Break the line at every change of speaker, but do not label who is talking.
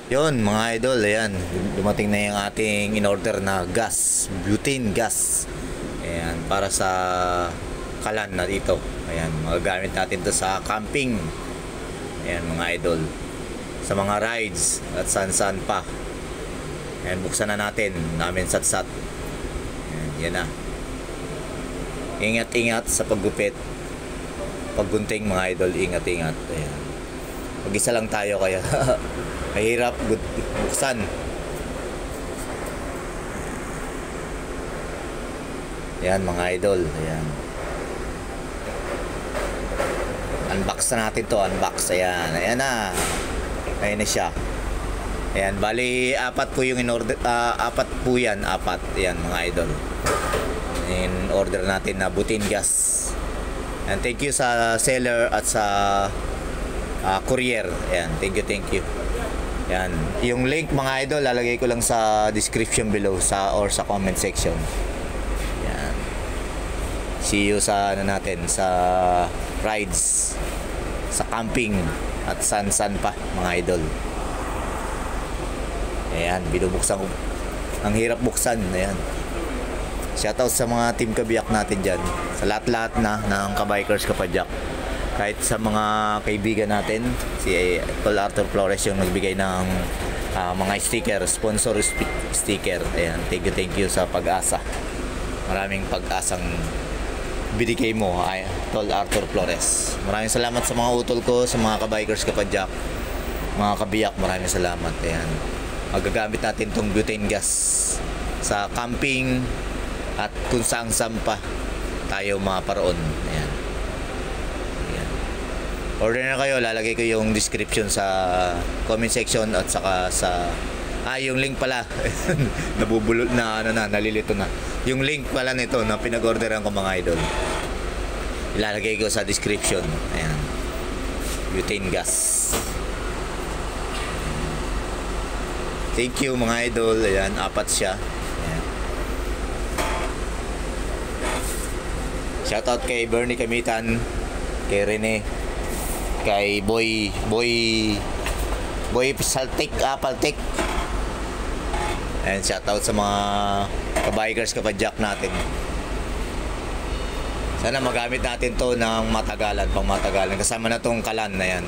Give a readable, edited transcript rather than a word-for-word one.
Yun mga idol, ayan, dumating na yung ating in-order na gas, butane gas. Ayan, para sa kalan na dito. Ayan, magagamit natin to sa camping. Ayan mga idol, sa mga rides at saan-saan pa. Ayan, buksan na namin sat-sat. Ayan, yan na. Ingat-ingat sa paggupit, paggunting mga idol, ingat-ingat. Ayan, mag-isa lang tayo kaya mahirap buksan. Ayan mga idol, ayan. Unbox na natin to, unbox. Ayan, ayan na. Ayan na siya. Ayan, bali apat po yung in-order, apat po yan, apat. Ayan mga idol. In-order natin na butane gas. And thank you sa seller at sa courier. Ayan, thank you. Yan. Yung link mga idol lalagay ko lang sa description below or sa comment section. Yan. See you sa natin sa rides, sa camping at san pa mga idol. Ayan, binubuksan ko. Ang hirap buksan. Ayan. Shoutout sa mga team kabiyak natin dyan. Sa lahat-lahat na ng kabikers kapadyak. Kahit sa mga kaibigan natin, si Tol Arthur Flores yung nagbigay ng mga sticker, sponsor sticker. Ayan, thank you sa pag-asa. Maraming pag-asang binigay mo, Tol Arthur Flores. Maraming salamat sa mga utol ko, sa mga kabikers kapadyak, mga kabiyak, maraming salamat. Ayan, magagamit natin tong butane gas sa camping at kung saan pa tayo maparoon. Ayan. Order na kayo, lalagay ko yung description sa comment section at saka sa yung link pala. Nabubulol na nalilito na. Yung link pala nito na pinag-orderan ko mga idol. Ilalagay ko sa description. Ayan. Butane gas. Thank you mga idol. Ayan, apat siya. Ayan. Shoutout kay Bernie Kamitan, kay Rene, kay Boy Saltik, Paltik. And shoutout sa mga kabikers kapadyak natin. Sana magamit natin to ng matagalan, pang matagalan. Kasama na tong kalan na yan.